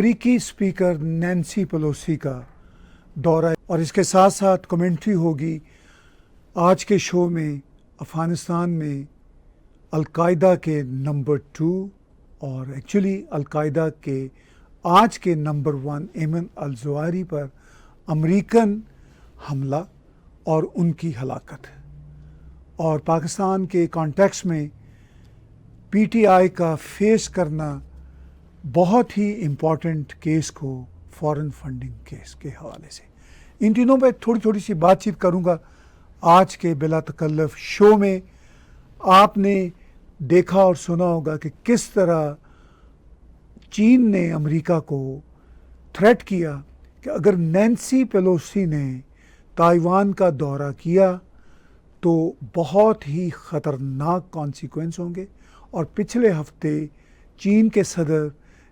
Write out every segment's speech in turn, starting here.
अमेरिकी speaker Nancy Pelosi का दौरा और इसके साथ साथ कमेंट्री होगी आज के शो में अफ़गानिस्तान में अलकायदा के नंबर 2 और एक्चुअली अलकायदा के आज के नंबर 1 एमन अल-ज़वाहिरी पर अमेरिकन हमला और उनकी हलाकत और पाकिस्तान के कॉन्टेक्स्ट में पीटीआई का फेस करना बहुत ही इम्पॉर्टेंट केस को फॉरेन फंडिंग केस के हवाले से इन तीनों पे थोड़ी सी बातचीत करूंगा आज के बिला तकल्लुफ़ शो में। आपने देखा और सुना होगा कि किस तरह चीन ने अमेरिका को थ्रेट किया कि अगर नैन्सी पेलोसी ने ताइवान का दौरा किया तो बहुत ही ख़तरनाक कॉन्सिक्वेंस होंगे। और पिछले हफ्ते चीन के सदर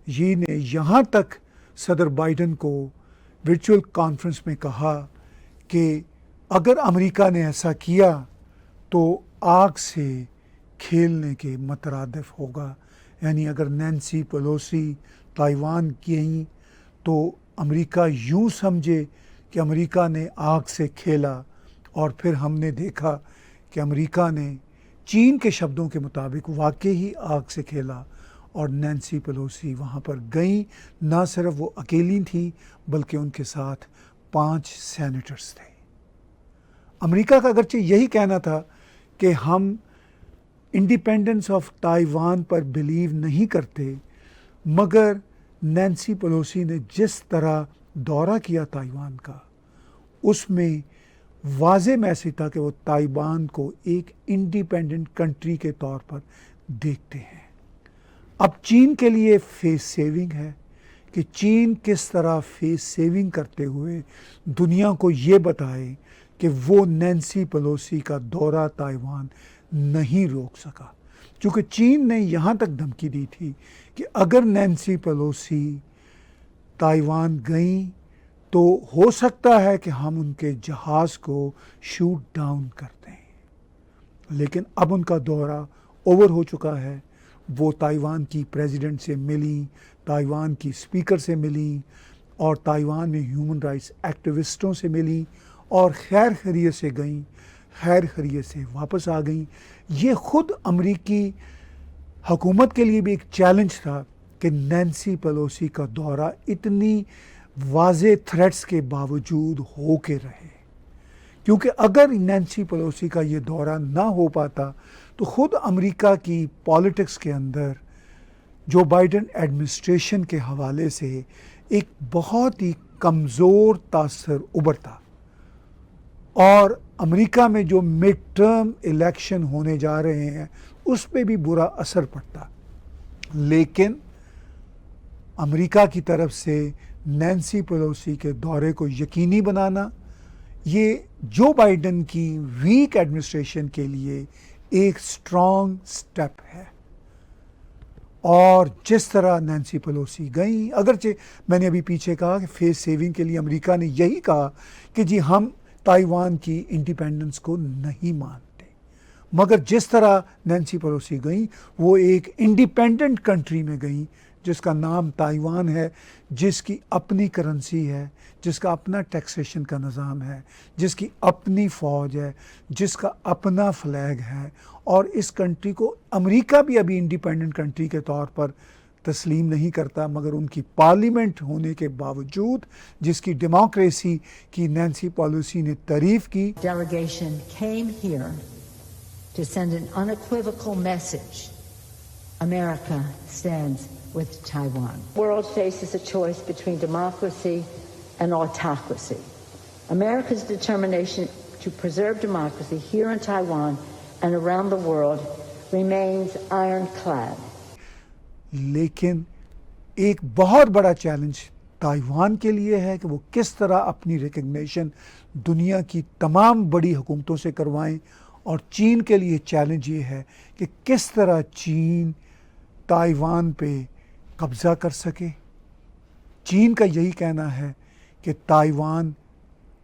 यी ने यहाँ तक सदर बाइडेन को वर्चुअल कॉन्फ्रेंस में कहा कि अगर अमेरिका ने ऐसा किया तो आग से खेलने के मतरादिफ होगा। यानी अगर नैन्सी पेलोसी ताइवान गई तो अमेरिका यूँ समझे कि अमेरिका ने आग से खेला। और फिर हमने देखा कि अमेरिका ने चीन के शब्दों के मुताबिक वाकई ही आग से खेला और नैन्सी पेलोसी वहाँ पर गई। ना सिर्फ वो अकेली थी बल्कि उनके साथ 5 सेनेटर्स थे। अमेरिका का अगरचे यही कहना था कि हम इंडिपेंडेंस ऑफ ताइवान पर बिलीव नहीं करते, मगर नैन्सी पेलोसी ने जिस तरह दौरा किया ताइवान का उसमें वाज़े मैसेज था कि वो ताइवान को एक इंडिपेंडेंट कंट्री के तौर पर देखते हैं। अब चीन के लिए फेस सेविंग है कि चीन किस तरह फेस सेविंग करते हुए दुनिया को ये बताए कि वो नैन्सी पेलोसी का दौरा ताइवान नहीं रोक सका। क्योंकि चीन ने यहाँ तक धमकी दी थी कि अगर नैन्सी पेलोसी ताइवान गई तो हो सकता है कि हम उनके जहाज़ को शूट डाउन कर दें। लेकिन अब उनका दौरा ओवर हो चुका है। वो ताइवान की प्रेसिडेंट से मिली, ताइवान की स्पीकर से मिली और ताइवान में ह्यूमन राइट्स एक्टिविस्टों से मिली और खैर खैरियत से गई, खैर खैरियत से वापस आ गई। ये ख़ुद अमेरिकी हुकूमत के लिए भी एक चैलेंज था कि नैन्सी पेलोसी का दौरा इतनी वाज़े थ्रेट्स के बावजूद हो के रहे। क्योंकि अगर नैन्सी पेलोसी का ये दौरा ना हो पाता तो ख़ुद अमेरिका की पॉलिटिक्स के अंदर जो बाइडेन एडमिनिस्ट्रेशन के हवाले से एक बहुत ही कमज़ोर तासर उभरता और अमेरिका में जो मिड टर्म इलेक्शन होने जा रहे हैं उस पर भी बुरा असर पड़ता। लेकिन अमेरिका की तरफ से नैन्सी पेलोसी के दौरे को यकीनी बनाना ये जो बाइडेन की वीक एडमिनिस्ट्रेशन के लिए एक स्ट्रॉन्ग स्टेप है। और जिस तरह नैन्सी पेलोसी गई, अगरचे मैंने अभी पीछे कहा कि फेस सेविंग के लिए अमेरिका ने यही कहा कि जी हम ताइवान की इंडिपेंडेंस को नहीं मानते, मगर जिस तरह नैन्सी पेलोसी गई वो एक इंडिपेंडेंट कंट्री में गई जिसका नाम ताइवान है, जिसकी अपनी करेंसी है, जिसका अपना टैक्सेशन का निज़ाम है, जिसकी अपनी फ़ौज है, जिसका अपना फ्लैग है। और इस कंट्री को अमेरिका भी अभी इंडिपेंडेंट कंट्री के तौर पर तस्लीम नहीं करता, मगर उनकी पार्लियामेंट होने के बावजूद जिसकी डेमोक्रेसी की नैन्सी पेलोसी ने तारीफ़ की। Delegation came here to send an unequivocal message. America stands with Taiwan. The world faces a choice between democracy and autocracy. America's determination to preserve democracy here in Taiwan and around the world remains ironclad. लेकिन एक बहुत बड़ा challenge Taiwan के लिए है कि वो किस तरह अपनी रिकग्निशन दुनिया की तमाम बड़ी हुकूमतों से करवाएं। और चीन के लिए चैलेंज ये है कि किस तरह चीन ताइवान पे कब्ज़ा कर सके। चीन का यही कहना है कि ताइवान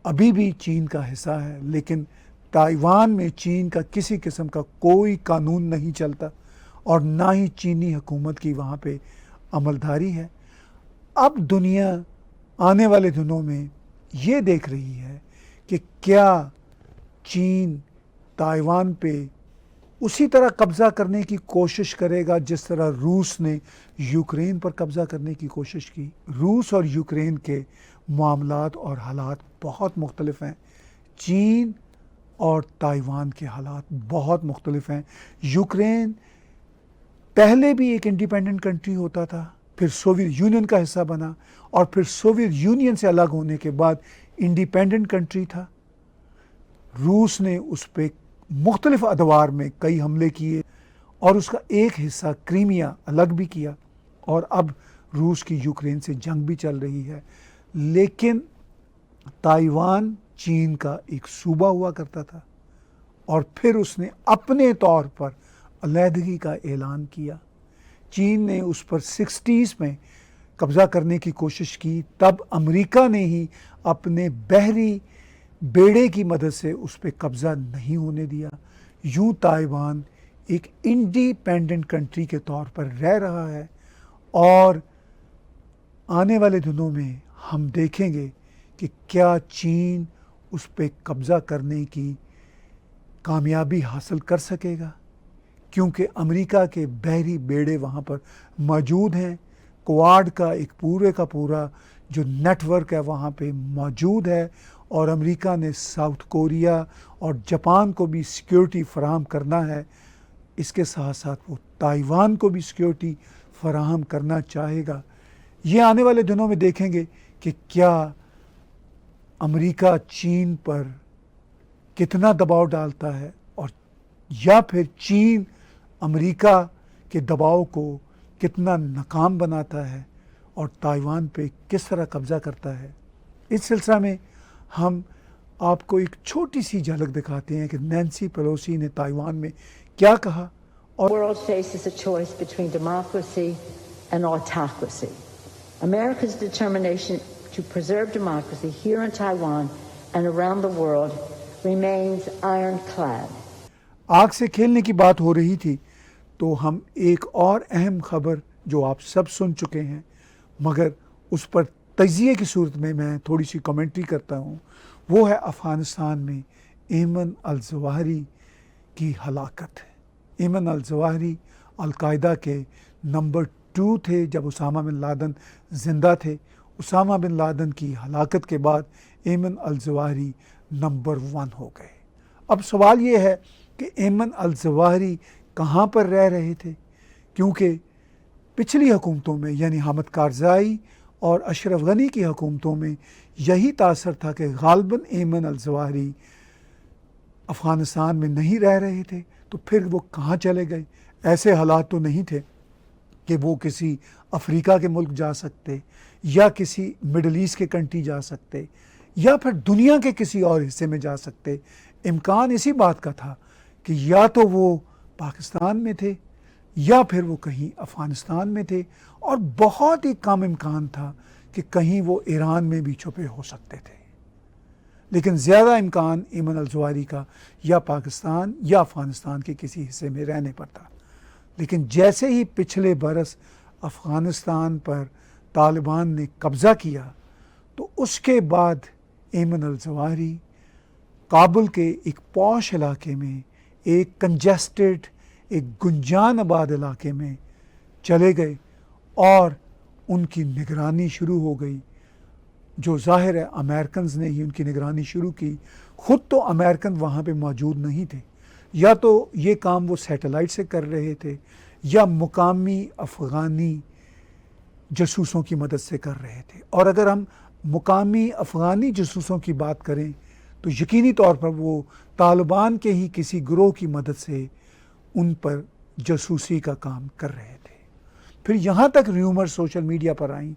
अभी भी चीन का हिस्सा है, लेकिन ताइवान में चीन का किसी किस्म का कोई कानून नहीं चलता और ना ही चीनी हुकूमत की वहाँ पे अमलदारी है। अब दुनिया आने वाले दिनों में ये देख रही है कि क्या चीन ताइवान पे उसी तरह कब्ज़ा करने की कोशिश करेगा जिस तरह रूस ने यूक्रेन पर कब्ज़ा करने की कोशिश की। रूस और यूक्रेन के मामलात और हालात बहुत मुख्तलिफ हैं। चीन और ताइवान के हालात बहुत मुख्तलिफ हैं। यूक्रेन पहले भी एक इंडिपेंडेंट कंट्री होता था, फिर सोवियत यूनियन का हिस्सा बना और फिर सोवियत यूनियन से अलग होने के बाद इंडिपेंडेंट कंट्री था। रूस ने उस पर मुख्तलिफ अदवार में कई हमले किए और उसका एक हिस्सा क्रीमिया अलग भी किया और अब रूस की यूक्रेन से जंग भी चल रही है। लेकिन ताइवान चीन का एक सूबा हुआ करता था और फिर उसने अपने तौर पर अलहदगी का ऐलान किया। चीन ने उस पर 60s में कब्ज़ा करने की कोशिश की, तब अमेरिका ने ही अपने बहरी बेड़े की मदद से उस पर कब्ज़ा नहीं होने दिया। यूँ ताइवान एक इंडिपेंडेंट कंट्री के तौर पर रह रहा है और आने वाले दिनों में हम देखेंगे कि क्या चीन उस पर कब्ज़ा करने की कामयाबी हासिल कर सकेगा, क्योंकि अमेरिका के बहरी बेड़े वहाँ पर मौजूद हैं। क्वाड का एक पूरे का पूरा जो नेटवर्क है वहाँ पे मौजूद है और अमेरिका ने साउथ कोरिया और जापान को भी सिक्योरिटी फराहम करना है। इसके साथ साथ वो ताइवान को भी सिक्योरिटी फराहम करना चाहेगा। ये आने वाले दिनों में देखेंगे कि क्या अमेरिका चीन पर कितना दबाव डालता है और या फिर चीन अमेरिका के दबाव को कितना नाकाम बनाता है और ताइवान पे किस तरह कब्ज़ा करता है। इस सिलसिले में हम आपको एक छोटी सी झलक दिखाते हैं कि नैन्सी पेलोसी ने ताइवान में क्या कहा। और The world faces a choice between democracy and autocracy. America's determination to preserve democracy here in Taiwan and around the world remains ironclad. आग से खेलने की बात हो रही थी तो हम एक और अहम खबर जो आप सब सुन चुके हैं मगर उस पर तजिए की सूरत में मैं थोड़ी सी कमेंट्री करता हूँ, वो है अफ़गानिस्तान में ऐमन अल-ज़वाहिरी की हलाकत है। ऐमन अल-ज़वाहिरी अल-कायदा के नंबर 2 थे जब उसामा बिन लादेन ज़िंदा थे। उसामा बिन लादेन की हलाकत के बाद ऐमन अल-ज़वाहिरी नंबर 1 हो गए। अब सवाल ये है कि ऐमन अल-ज़वाहिरी कहाँ पर रह रहे थे, क्योंकि पिछली हुकूमतों में यानी हामिद कारज़ाई और अशरफ गनी की हुकूमतों में यही तासर था कि गालिबन ऐमन अल-ज़वाहिरी अफ़गानिस्तान में नहीं रह रहे थे, तो फिर वो कहाँ चले गए। ऐसे हालात तो नहीं थे कि वो किसी अफ्रीका के मुल्क जा सकते या किसी मिडल ईस्ट के कंट्री जा सकते या फिर दुनिया के किसी और हिस्से में जा सकते। इम्कान इसी बात का था कि या तो वो पाकिस्तान में थे या फिर वो कहीं अफ़गानिस्तान में थे और बहुत ही कम इम्कान था कि कहीं वो ईरान में भी छुपे हो सकते थे। लेकिन ज़्यादा इम्कान ऐमन अल-ज़वाहिरी का या पाकिस्तान या अफ़गानिस्तान के किसी हिस्से में रहने पर था। लेकिन जैसे ही पिछले बरस अफ़गानिस्तान पर तालिबान ने कब्ज़ा किया तो उसके बाद ऐमन अल-ज़वाहिरी काबुल के एक पॉश इलाके में एक कंजेस्टेड एक गुंजान आबाद इलाके में चले गए और उनकी निगरानी शुरू हो गई, जो ज़ाहिर है अमेरिकन ने ही उनकी निगरानी शुरू की। ख़ुद तो अमेरिकन वहाँ पे मौजूद नहीं थे, या तो ये काम वो सैटेलाइट से कर रहे थे या मुकामी अफ़गानी जासूसों की मदद से कर रहे थे। और अगर हम मुकामी अफ़गानी जासूसों की बात करें तो यकीनी तौर पर वो तालिबान के ही किसी गिरोह की मदद से उन पर जासूसी का काम कर रहे थे। फिर यहाँ तक र्यूमर सोशल मीडिया पर आई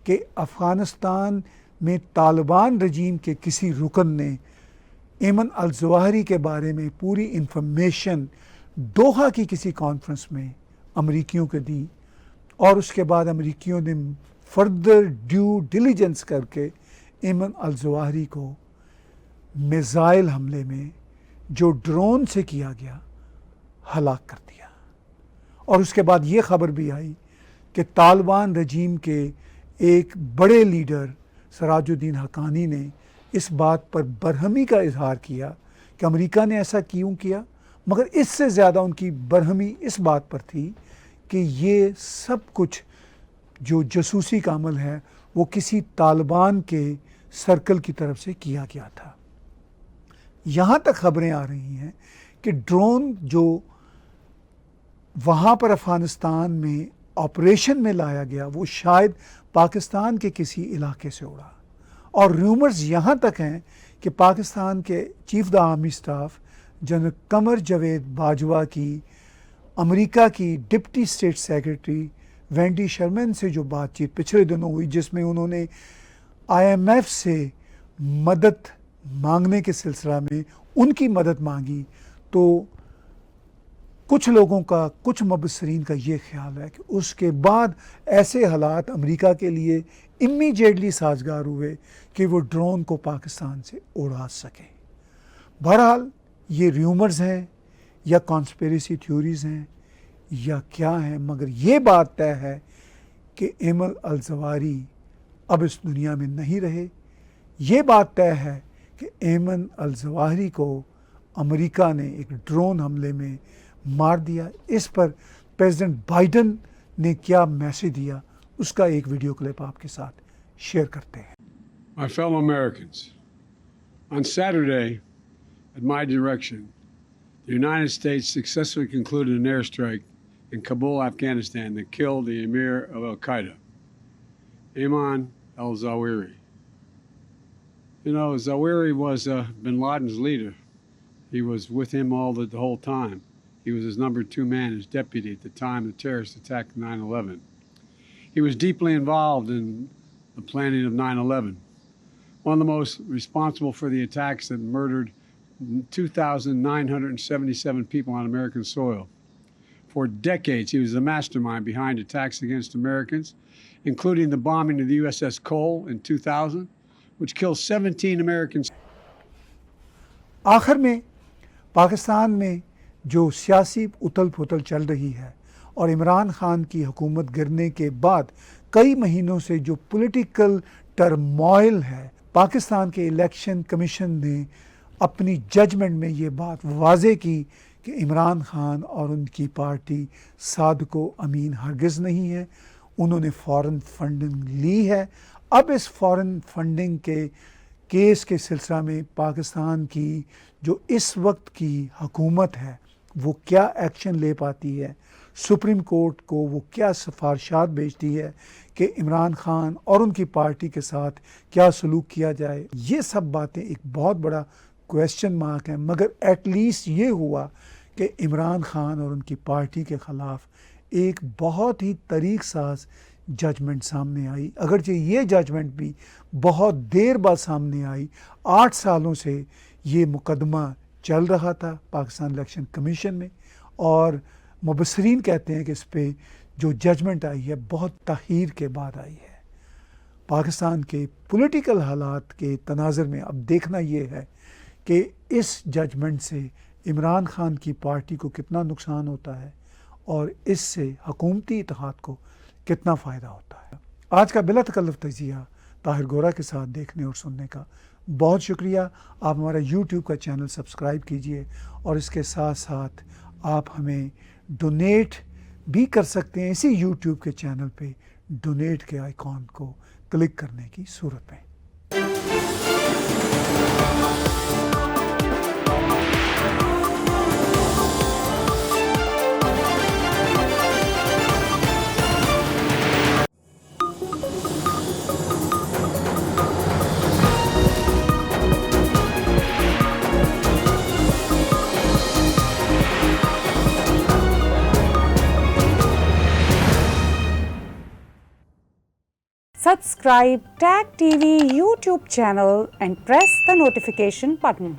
कि अफ़गानिस्तान में तालिबान रजीम के किसी रुकन ने ऐमन अल-ज़वाहिरी के बारे में पूरी इंफॉर्मेशन दोहा की किसी कॉन्फ्रेंस में अमरीकियों को दी और उसके बाद अमरीकियों ने फर्दर ड्यू डिलीजेंस करके ऐमन अल-ज़वाहिरी को मिसाइल हमले में जो ड्रोन से किया गया हलाक कर दिया। और उसके बाद ये खबर भी आई कि तालिबान रजीम के एक बड़े लीडर सराजुद्दीन हक्कानी ने इस बात पर बरहमी का इजहार किया कि अमेरिका ने ऐसा क्यों किया, मगर इससे ज़्यादा उनकी बरहमी इस बात पर थी कि ये सब कुछ जो जासूसी का अमल है वो किसी तालिबान के सर्कल की तरफ से किया गया था। यहाँ तक खबरें आ रही हैं कि ड्रोन जो वहाँ पर अफ़गानिस्तान में ऑपरेशन में लाया गया वो शायद पाकिस्तान के किसी इलाके से उड़ा, और रूमर्स यहाँ तक हैं कि पाकिस्तान के chief the army staff general Qamar Javed Bajwa की अमेरिका की deputy state secretary Wendy Sherman से जो बातचीत पिछले दिनों हुई, जिसमें उन्होंने IMF से मदद मांगने के सिलसिला में उनकी मदद मांगी, तो कुछ लोगों का, कुछ मुबस्सिरीन का ये ख्याल है कि उसके बाद ऐसे हालात अमेरिका के लिए इमीडिएटली साजगार हुए कि वो ड्रोन को पाकिस्तान से उड़ा सके। बहरहाल ये र्यूमर्स हैं या कॉन्स्पिरेसी थ्योरीज़ हैं या क्या हैं, मगर ये बात तय है कि एमन अल ज़वाहिरी अब इस दुनिया में नहीं रहे। ये बात तय है कि एमन अल ज़वाहिरी को अमेरिका ने एक ड्रोन हमले में मार दिया। इस पर प्रेसिडेंट बाइडन ने क्या मैसेज दिया, उसका एक वीडियो क्लिप आपके साथ शेयर करते हैं। My fellow Americans, on Saturday, at my direction, the United States successfully concluded an airstrike in Kabul, Afghanistan, that killed the emir of Al-Qaeda, Ayman al-Zawahiri. You know, Zawahiri was bin Laden's leader. He was with him the whole time. He was his number 2 man, his deputy at the time the terrorist attack of 9/11. He was deeply involved in the planning of 9/11. One of the most responsible for the attacks that murdered 2,977 people on American soil. For decades, he was the mastermind behind attacks against Americans, including the bombing of the USS Cole in 2000, which killed 17 Americans. आखिर में पाकिस्तान में जो सियासी उथल पुथल चल रही है और इमरान खान की हुकूमत गिरने के बाद कई महीनों से जो पॉलिटिकल टर्मोइल है, पाकिस्तान के इलेक्शन कमीशन ने अपनी जजमेंट में ये बात वाज़े की कि इमरान खान और उनकी पार्टी सादको अमीन हरगिज़ नहीं है। उन्होंने फ़ॉरेन फंडिंग ली है। अब इस फ़ॉरेन फंडिंग के केस के सिलसिला में पाकिस्तान की जो इस वक्त की हुकूमत है वो क्या एक्शन ले पाती है, सुप्रीम कोर्ट को वो क्या सिफारिशात भेजती है कि इमरान खान और उनकी पार्टी के साथ क्या सलूक किया जाए, ये सब बातें एक बहुत बड़ा क्वेश्चन मार्क है। मगर एटलीस्ट ये हुआ कि इमरान खान और उनकी पार्टी के ख़िलाफ़ एक बहुत ही तरीक़ साज जजमेंट सामने आई, अगरचे ये जजमेंट भी बहुत देर बाद सामने आई। 8 सालों से ये मुकदमा चल रहा था पाकिस्तान इलेक्शन कमीशन में, और मुबस्सिरीन कहते हैं कि इस पे जो जजमेंट आई है बहुत ताख़ीर के बाद आई है। पाकिस्तान के पॉलिटिकल हालात के तनाज़ुर में अब देखना ये है कि इस जजमेंट से इमरान खान की पार्टी को कितना नुकसान होता है और इससे हुकूमती इत्तेहाद को कितना फ़ायदा होता है। आज का बिला तकल्लुफ़ तज़किया ताहिर गोरा के साथ देखने और सुनने का बहुत शुक्रिया। आप हमारा YouTube का चैनल सब्सक्राइब कीजिए और इसके साथ साथ आप हमें डोनेट भी कर सकते हैं इसी YouTube के चैनल पे डोनेट के आइकॉन को क्लिक करने की सूरत में। Subscribe TAG TV YouTube channel and press the notification button.